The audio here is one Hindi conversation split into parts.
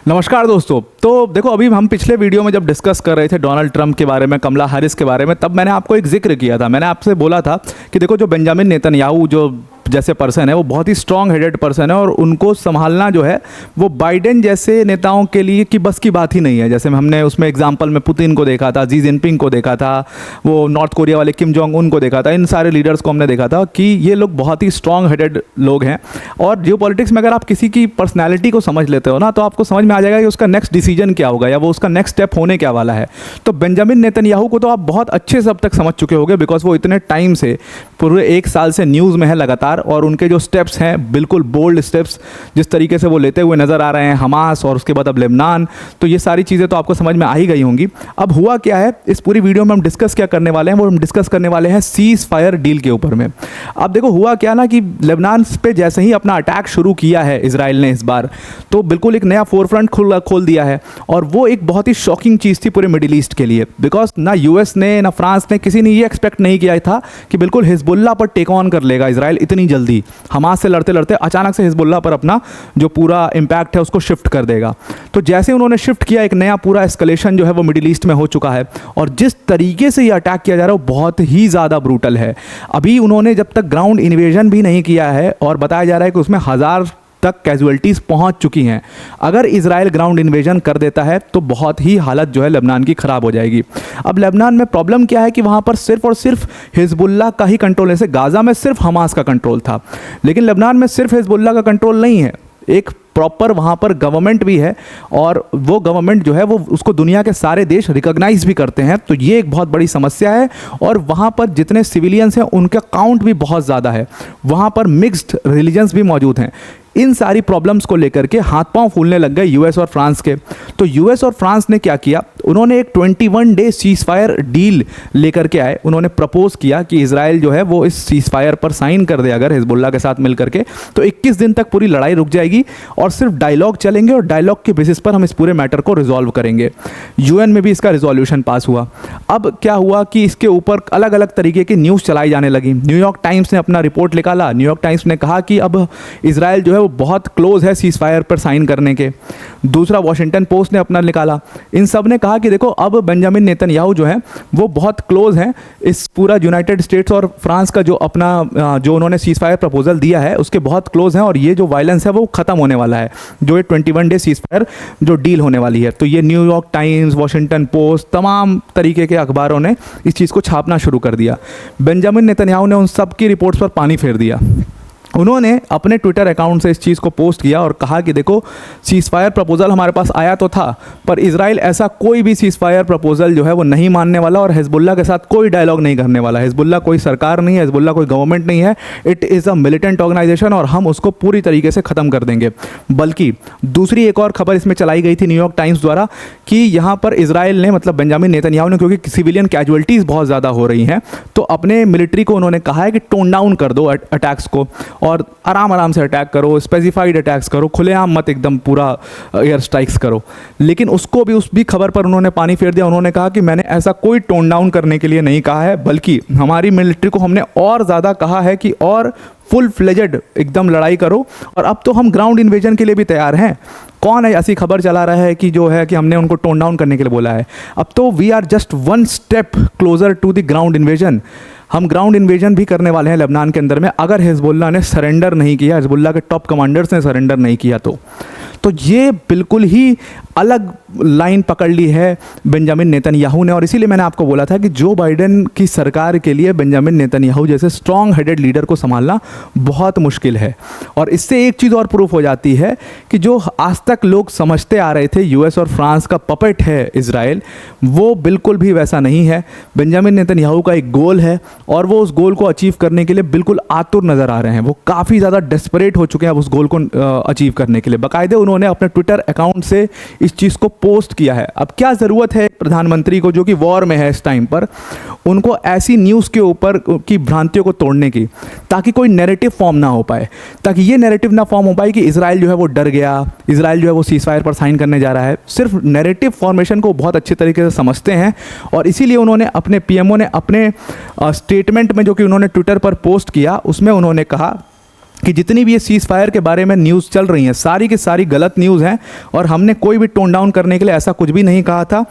नमस्कार दोस्तों। तो देखो, अभी हम पिछले वीडियो में जब डिस्कस कर रहे थे डोनाल्ड ट्रंप के बारे में, कमला हैरिस के बारे में, तब मैंने आपको एक जिक्र किया था। मैंने आपसे बोला था कि देखो, जो बेंजामिन नेतन्याहू जो जैसे पर्सन है वो बहुत ही स्ट्रॉन्ग हेडेड पर्सन है और उनको संभालना जो है वो बाइडेन जैसे नेताओं के लिए की बस की बात ही नहीं है। जैसे हमने उसमें एग्जांपल में पुतिन को देखा था, जी जिनपिंग को देखा था, वो नॉर्थ कोरिया वाले किम जोंग उन को देखा था, इन सारे लीडर्स को हमने देखा था कि ये लोग बहुत ही स्ट्रॉन्ग हेडेड लोग हैं। और जियो पॉलिटिक्स में अगर आप किसी की पर्सनैलिटी को समझ लेते हो ना, तो आपको समझ में आ जाएगा कि उसका नेक्स्ट डिसीजन क्या होगा या वो उसका नेक्स्ट स्टेप होने क्या वाला है। तो बेंजामिन नेतन्याहू को तो आप बहुत अच्छे से अब तक समझ चुके होंगे, बिकॉज वो इतने टाइम से, पूरे 1 साल से न्यूज़ में है लगातार, और उनके जो स्टेप्स हैं बिल्कुल बोल्ड स्टेप्स जिस तरीके से वो लेते हुए नज़र आ रहे हैं, हमास और उसके बाद अब लेबनान, तो ये सारी चीज़ें तो आपको समझ में आ ही गई होंगी। अब हुआ क्या है, इस पूरी वीडियो में हम डिस्कस क्या करने वाले हैं, वो हम डिस्कस करने वाले हैं सीज फायर डील के ऊपर में। अब देखो, हुआ क्या ना कि लेबनान पे जैसे ही अपना अटैक शुरू किया है इजराइल ने इस बार, तो बिल्कुल एक नया फोरफ्रंट खोल दिया है। और वो एक बहुत ही शॉकिंग चीज़ थी पूरे मिडिल ईस्ट के लिए, बिकॉज ना यूएस ने ना फ्रांस ने, किसी ने ये एक्सपेक्ट नहीं किया था कि बिल्कुल हिजबुल्ला पर टेक ऑन कर लेगा इजराइल इतनी जल्दी। हमास से लड़ते लड़ते अचानक से हिजबुल्ला पर अपना जो पूरा इम्पैक्ट है उसको शिफ्ट कर देगा। तो जैसे उन्होंने शिफ्ट किया, एक नया पूरा एस्केलेशन जो है वो मिडिल ईस्ट में हो चुका है। और जिस तरीके से ये अटैक किया जा रहा है वो बहुत ही ज़्यादा ब्रूटल है। अभी उन्होंने जब तक ग्राउंड इन्वेजन भी नहीं किया है, और बताया जा रहा है कि उसमें 1000 तक कैजुअलिटीज़ पहुंच चुकी हैं। अगर इजराइल ग्राउंड इन्वेजन कर देता है तो बहुत ही हालत जो है लेबनान की ख़राब हो जाएगी। अब लेबनान में प्रॉब्लम क्या है कि वहाँ पर सिर्फ और सिर्फ हिजबुल्ला का ही कंट्रोल है। जैसे गाज़ा में सिर्फ हमास का कंट्रोल था, लेकिन लेबनान में सिर्फ हिजबुल्ला का कंट्रोल नहीं है, एक प्रॉपर वहाँ पर गवर्नमेंट भी है, और वो गवर्नमेंट जो है वो उसको दुनिया के सारे देश रिकॉग्नाइज भी करते हैं। तो ये एक बहुत बड़ी समस्या है। और वहाँ पर जितने सिविलियंस हैं उनका काउंट भी बहुत ज़्यादा है। वहाँ पर मिक्स्ड रिलीजन्स भी मौजूद हैं। इन सारी प्रॉब्लम्स को लेकर के हाथ पांव फूलने लग गए यूएस और फ्रांस के। तो यूएस और फ्रांस ने क्या किया, उन्होंने एक 21 डे सीज फायर डील लेकर के आए। उन्होंने प्रपोज किया कि इजराइल जो है वो इस सीज फायर पर साइन कर दे अगर हिजबुल्ला के साथ मिल करके, तो 21 दिन तक पूरी लड़ाई रुक जाएगी और सिर्फ डायलॉग चलेंगे, और डायलॉग के बेसिस पर हम इस पूरे मैटर को रिजॉल्व करेंगे। यूएन में भी इसका रिजोल्यूशन पास हुआ। अब क्या हुआ कि इसके ऊपर अलग अलग तरीके की न्यूज़ चलाई जाने लगी। न्यूयॉर्क टाइम्स ने अपना रिपोर्ट निकाला। न्यूयॉर्क टाइम्स ने कहा कि अब इजराइल जो है बहुत क्लोज है सीज फायर पर साइन करने के। दूसरा वॉशिंगटन पोस्ट ने अपना निकाला। इन सब ने कहा कि देखो, अब बेंजामिन नेतन्याहू जो है वो बहुत क्लोज हैं इस पूरा यूनाइटेड स्टेट्स और फ्रांस का जो अपना जो उन्होंने सीज फायर प्रपोजल दिया है उसके बहुत क्लोज हैं, और ये जो वायलेंस है वो खत्म होने वाला है, जो ये 21 डे सीज फायर जो डील होने वाली है। तो ये न्यूयॉर्क टाइम्स, वॉशिंगटन पोस्ट, तमाम तरीके के अखबारों ने इस चीज़ को छापना शुरू कर दिया। बेंजामिन नेतन्याहू ने उन सब की रिपोर्ट्स पर पानी फेर दिया। उन्होंने अपने ट्विटर अकाउंट से इस चीज़ को पोस्ट किया और कहा कि देखो, सीज फायर प्रपोजल हमारे पास आया तो था, पर इजराइल ऐसा कोई भी सीज फायर प्रपोजल जो है वो नहीं मानने वाला, और हिजबुल्ला के साथ कोई डायलॉग नहीं करने वाला। हिजबुल्ला कोई सरकार नहीं है, हिजबुल्ला कोई गवर्नमेंट नहीं है, it is a militant organisation, और हम उसको पूरी तरीके से ख़त्म कर देंगे। बल्कि दूसरी एक और खबर इसमें चलाई गई थी न्यूयॉर्क टाइम्स द्वारा कि यहाँ पर इजराइल ने, मतलब बेंजामिन नेतन्याहू ने, क्योंकि सिविलियन कैजुअलिटीज़ बहुत ज़्यादा हो रही हैं, तो अपने मिलिट्री को उन्होंने कहा है कि टोन डाउन कर दो अटैक्स को, और आराम से अटैक करो, स्पेसिफाइड अटैक्स करो, खुलेआम मत एकदम पूरा एयर स्ट्राइक्स करो। लेकिन उसको भी, उस भी खबर पर उन्होंने पानी फेर दिया। उन्होंने कहा कि मैंने ऐसा कोई टोन डाउन करने के लिए नहीं कहा है, बल्कि हमारी मिलिट्री को हमने और ज़्यादा कहा है कि और फुल फ्लेजेड एकदम लड़ाई करो, और अब तो हम ग्राउंड इन्वेजन के लिए भी तैयार हैं। कौन है ऐसी खबर चला रहा है कि जो है कि हमने उनको टोन डाउन करने के लिए बोला है? अब तो we are just 1 step closer to the ground invasion. हम ग्राउंड इन्वेजन भी करने वाले हैं लेबनान के अंदर में, अगर हिजबुल्ला ने सरेंडर नहीं किया, हिजबुल्ला के टॉप कमांडर्स ने सरेंडर नहीं किया तो ये बिल्कुल ही अलग लाइन पकड़ ली है बेंजामिन नेतन्याहू ने। और इसीलिए मैंने आपको बोला था कि जो बाइडेन की सरकार के लिए बेंजामिन नेतन्याहू जैसे स्ट्रॉन्ग हेडेड लीडर को संभालना बहुत मुश्किल है। और इससे एक चीज़ और प्रूफ हो जाती है कि जो आज तक लोग समझते आ रहे थे यूएस और फ्रांस का पपेट है इजराइल, वो बिल्कुल भी वैसा नहीं है। बेंजामिन नेतन्याहू का एक गोल है, और वो उस गोल को अचीव करने के लिए बिल्कुल आतुर नज़र आ रहे हैं। वो काफ़ी ज़्यादा डेस्परेट हो चुके हैं अब उस गोल को अचीव करने के लिए। बाकायदे उन्होंने अपने ट्विटर अकाउंट से इस चीज़ को पोस्ट किया है। अब क्या ज़रूरत है प्रधानमंत्री को, जो कि वॉर में है इस टाइम पर, उनको ऐसी न्यूज़ के ऊपर की भ्रांतियों को तोड़ने की, ताकि कोई नैरेटिव फॉर्म ना हो पाए, ताकि ये नैरेटिव ना फॉर्म हो पाए कि इजराइल जो है वो डर गया, इजराइल जो है वो सीज फायर पर साइन करने जा रहा है। सिर्फ नैरेटिव फॉर्मेशन को बहुत अच्छे तरीके से समझते हैं, और इसीलिए उन्होंने अपने पीएमओ ने अपने स्टेटमेंट में, जो कि उन्होंने ट्विटर पर पोस्ट किया, उसमें उन्होंने कहा कि जितनी भी ये सीज़ फायर के बारे में न्यूज़ चल रही हैं सारी की सारी गलत न्यूज़ हैं, और हमने कोई भी टोन डाउन करने के लिए ऐसा कुछ भी नहीं कहा था।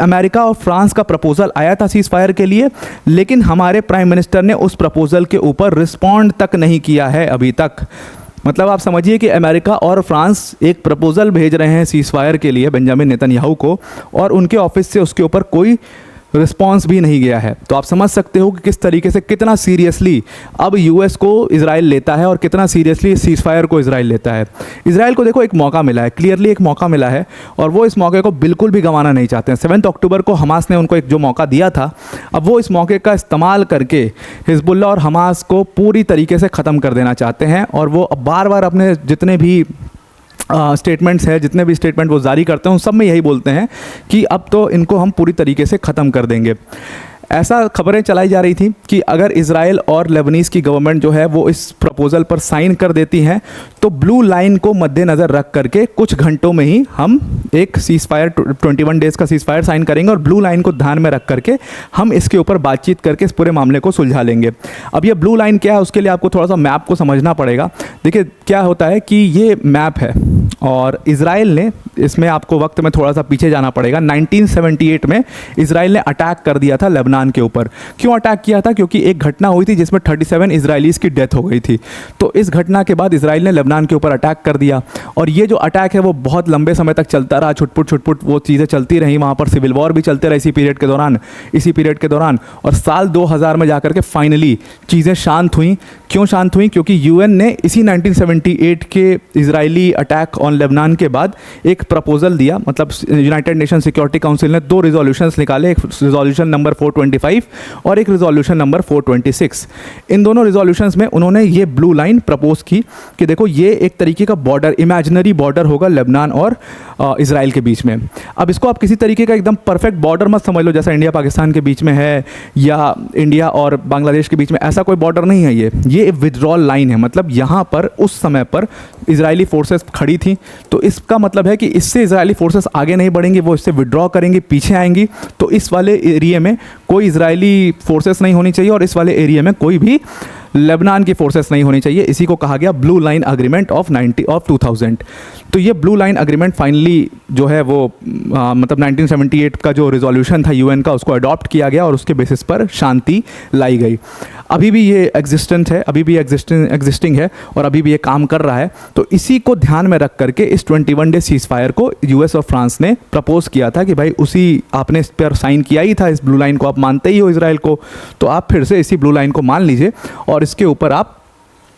अमेरिका और फ्रांस का प्रपोज़ल आया था सीज़ फायर के लिए, लेकिन हमारे प्राइम मिनिस्टर ने उस प्रपोज़ल के ऊपर रिस्पॉन्ड तक नहीं किया है अभी तक। मतलब आप समझिए कि अमेरिका और फ्रांस एक प्रपोज़ल भेज रहे हैं सीज़ फायर के लिए बेंजामिन नेतन्याहू को, और उनके ऑफिस से उसके ऊपर कोई रिस्पांस भी नहीं गया है। तो आप समझ सकते हो कि किस तरीके से, कितना सीरियसली अब यूएस को इजराइल लेता है और कितना सीरियसली सीज़ फायर को इजराइल लेता है। इजराइल को देखो एक मौका मिला है, क्लियरली एक मौका मिला है, और वो इस मौके को बिल्कुल भी गंवाना नहीं चाहते हैं। 7 अक्टूबर को हमास ने उनको एक जो मौका दिया था, अब वो इस मौके का इस्तेमाल करके हिजबुल्लाह और हमास को पूरी तरीके से ख़त्म कर देना चाहते हैं। और वो बार बार अपने जितने भी स्टेटमेंट्स है, जितने भी स्टेटमेंट वो जारी करते हैं उन सब में यही बोलते हैं कि अब तो इनको हम पूरी तरीके से ख़त्म कर देंगे। ऐसा खबरें चलाई जा रही थी कि अगर इजराइल और लेबनीज़ की गवर्नमेंट जो है वो इस प्रपोज़ल पर साइन कर देती हैं तो ब्लू लाइन को मद्देनज़र रख करके कुछ घंटों में ही हम एक सीज़ फायर 21 डेज़ का सीज़ फायर साइन करेंगे, और ब्लू लाइन को ध्यान में रख करके हम इसके ऊपर बातचीत करके इस पूरे मामले को सुलझा लेंगे। अब ये ब्लू लाइन क्या है उसके लिए आपको थोड़ा सा मैप को समझना पड़ेगा। देखिए क्या होता है कि ये मैप है, और इजराइल ने, इसमें आपको वक्त में थोड़ा सा पीछे जाना पड़ेगा, 1978 में इजराइल ने अटैक कर दिया था लेबनान के ऊपर। क्यों अटैक किया था? क्योंकि एक घटना हुई थी जिसमें 37 इजरायलीज़ की डेथ हो गई थी। तो इस घटना के बाद इजराइल ने लेबनान के ऊपर अटैक कर दिया, और ये जो अटैक है वो बहुत लंबे समय तक चलता रहा, छुटपुट वो चीज़ें चलती रही, वहाँ पर सिविल वॉर भी चलते रहे इसी पीरियड के दौरान। और साल 2000 में जाकर के फाइनली चीज़ें शांत हुई। क्यों शांत हुई? क्योंकि यूएन ने इसी 1978 के इजरायली अटैक ऑन लेबनान के बाद एक प्रपोजल दिया, मतलब यूनाइटेड नेशन सिक्योरिटी काउंसिल ने 2 रिजोल्यूशंस निकाले, एक रिजोल्यूशन नंबर 425 और एक रिजोल्यूशन नंबर 426। इन दोनों रिजोल्यूशंस में उन्होंने ये ब्लू लाइन प्रपोज की कि देखो ये एक तरीके का बॉर्डर, इमेजिनरी बॉर्डर होगा लेबनान और इजराइल के बीच में। अब इसको आप किसी तरीके का एकदम परफेक्ट बॉर्डर मत समझ लो जैसा इंडिया पाकिस्तान के बीच में है या इंडिया और बांग्लादेश के बीच में, ऐसा कोई बॉर्डर नहीं है। ये विड्रॉल लाइन है, मतलब यहाँ पर उस समय पर इजरायली फोर्सेस खड़ी थी, तो इसका मतलब है कि इससे इजरायली फोर्सेस आगे नहीं बढ़ेंगी, वो इससे विड्रॉ करेंगी, पीछे आएंगी। तो इस वाले एरिया में कोई इजरायली फोर्सेस नहीं होनी चाहिए, और इस वाले एरिया में कोई भी लेबनान की फोर्सेस नहीं होनी चाहिए। इसी को कहा गया ब्लू लाइन अग्रीमेंट ऑफ 2000। तो ये ब्लू लाइन अग्रीमेंट फाइनली जो है वो मतलब 1978 का जो रिजोल्यूशन था यूएन का, उसको अडॉप्ट किया गया और उसके बेसिस पर शांति लाई गई। अभी भी ये एग्जिस्टेंट है, अभी भी एग्जिस्टिंग है, और अभी भी ये काम कर रहा है। तो इसी को ध्यान में रख करके इस 21 डे सीज़ फायर को यूएस और फ्रांस ने प्रपोज किया था कि भाई उसी आपने इस पर साइन किया ही था, इस ब्लू लाइन को आप मानते ही हो इजराइल को, तो आप फिर से इसी ब्लू लाइन को मान लीजिए और इसके ऊपर आप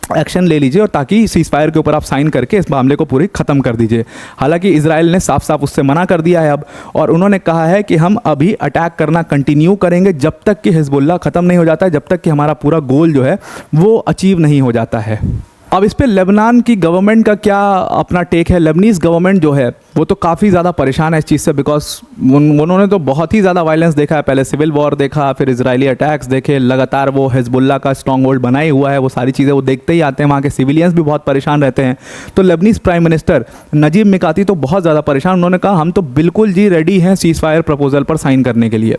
एक्शन ले लीजिए, और ताकि सीज़ फायर के ऊपर आप साइन करके इस मामले को पूरी ख़त्म कर दीजिए। हालांकि इजराइल ने साफ साफ उससे मना कर दिया है अब, और उन्होंने कहा है कि हम अभी अटैक करना कंटिन्यू करेंगे जब तक कि हिजबुल्लाह ख़त्म नहीं हो जाता है, जब तक कि हमारा पूरा गोल जो है वो अचीव नहीं हो जाता है। अब इस पे लेबनान की गवर्नमेंट का क्या अपना टेक है? लेबनीज़ गवर्नमेंट जो है वो तो काफ़ी ज़्यादा परेशान है इस चीज़ से, बिकॉज उन्होंने तो बहुत ही ज़्यादा वायलेंस देखा है। पहले सिविल वॉर देखा, फिर इजरायली अटैक्स देखे, लगातार वो हिजबुल्लाह का स्ट्रॉन्ग होल्ड बनाए हुआ है, वो सारी चीज़ें वो देखते ही आते हैं। वहाँ के सिविलियंस भी बहुत परेशान रहते हैं। तो लेबनीज़ प्राइम मिनिस्टर नजीब मिकाती तो बहुत ज़्यादा परेशान। उन्होंने कहा हम तो बिल्कुल जी रेडी हैं सीज़ फायर प्रपोजल पर साइन करने के लिए,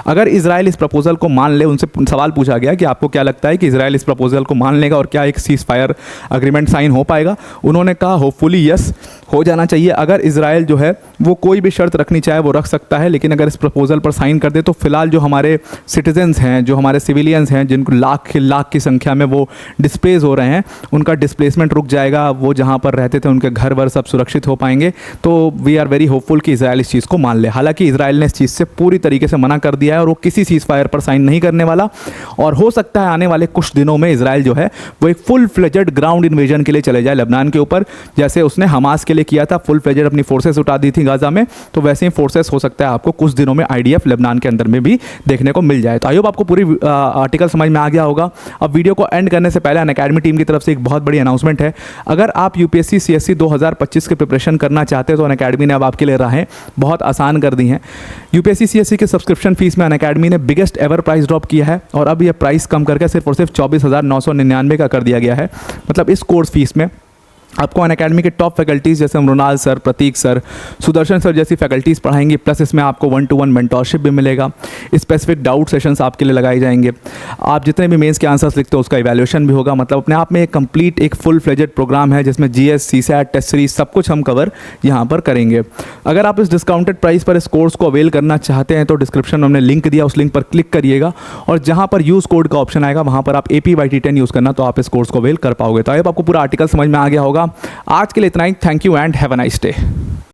अगर इजराइल इस प्रपोजल को मान ले। उनसे सवाल पूछा गया कि आपको क्या लगता है कि इजराइल इस प्रपोजल को मान लेगा और क्या एक सीज़ फायर अग्रीमेंट साइन हो पाएगा? उन्होंने कहा होपफुली यस, हो जाना चाहिए। अगर इजराइल जो है वो कोई भी शर्त रखनी चाहे वो रख सकता है, लेकिन अगर इस प्रपोजल पर साइन कर दे तो फिलहाल जो हमारे सिटीजन्स हैं, जो हमारे सिविलियंस हैं, जिनको लाख की संख्या में वो डिस्प्लेस हो रहे हैं, उनका डिस्प्लेसमेंट रुक जाएगा। वो जहाँ पर रहते थे उनके घर वर सब सुरक्षित हो पाएंगे। तो वी आर वेरी होपफुल कि इजराइल इस चीज़ को मान ले। हालांकि इजराइल ने इस चीज़ से पूरी तरीके से मना कर दिया है और वो किसी सीज़ फायर पर साइन नहीं करने वाला। और हो सकता है आने वाले कुछ दिनों में इजराइल जो है वो एक फुल फ्लेजेड ग्राउंड इन्वेजन के लिए चले जाए लेबनान के ऊपर, जैसे उसने हमास के लिए किया था। फुल फ्लेजेड अपनी फोर्सेस उठा दी थी गाजा में, तो वैसे ही फोर्सेस हो सकता है आपको कुछ दिनों में आईडीएफ लेबनान के अंदर में भी देखने को मिल जाए। तो आई होप आपको पूरी आर्टिकल समझ में आ गया होगा। अब वीडियो को एंड करने से पहले अनअकैडमी टीम की तरफ से एक बहुत बड़ी अनाउंसमेंट है। अगर आप यूपीएससी सीएससी 2025 की प्रिपरेशन करना चाहते हैं तो अनअकैडमी ने अब आपके लिए राहें बहुत आसान कर दी हैं। यूपीएससी सीएससी के सब्सक्रिप्शन फीस में अनअकैडमी ने बिगेस्ट एवर प्राइस ड्रॉप किया है, और अब यह प्राइस कम करके सिर्फ और सिर्फ 24,999 का कर दिया गया है। मतलब इस कोर्स फीस में आपको अनअकैडमी के टॉप फैकल्टीज़ जैसे मृणाल सर, प्रतीक सर, सुदर्शन सर जैसी फैकल्टीज़ पढ़ाएंगी, प्लस इसमें आपको 1-to-1 मेंटोरशिप भी मिलेगा। स्पेसिफिक डाउट सेशंस आपके लिए लगाए जाएंगे। आप जितने भी मेंस के आंसर्स लिखते हो उसका इवैल्यूएशन भी होगा। मतलब अपने आप में एक कंप्लीट एक फुल फ्लेजेड प्रोग्राम है जिसमें जीएस, सीसैट, टेस्ट सीरीज सब कुछ हम कवर यहाँ पर करेंगे। अगर आप इस डिस्काउंटेड प्राइस पर इस कोर्स को अवेल करना चाहते हैं तो डिस्क्रिप्शन में हमने लिंक दिया, उस लिंक पर क्लिक करिएगा और जहाँ पर यूज़ कोड का ऑप्शन आएगा वहाँ पर आप APYT10 यूज़ करना, तो आप इस कोर्स को अवेल कर पाओगे। तो आई होप आपको पूरा आर्टिकल समझ में आ गया होगा। आज के लिए इतना ही। Thank you and have a nice day.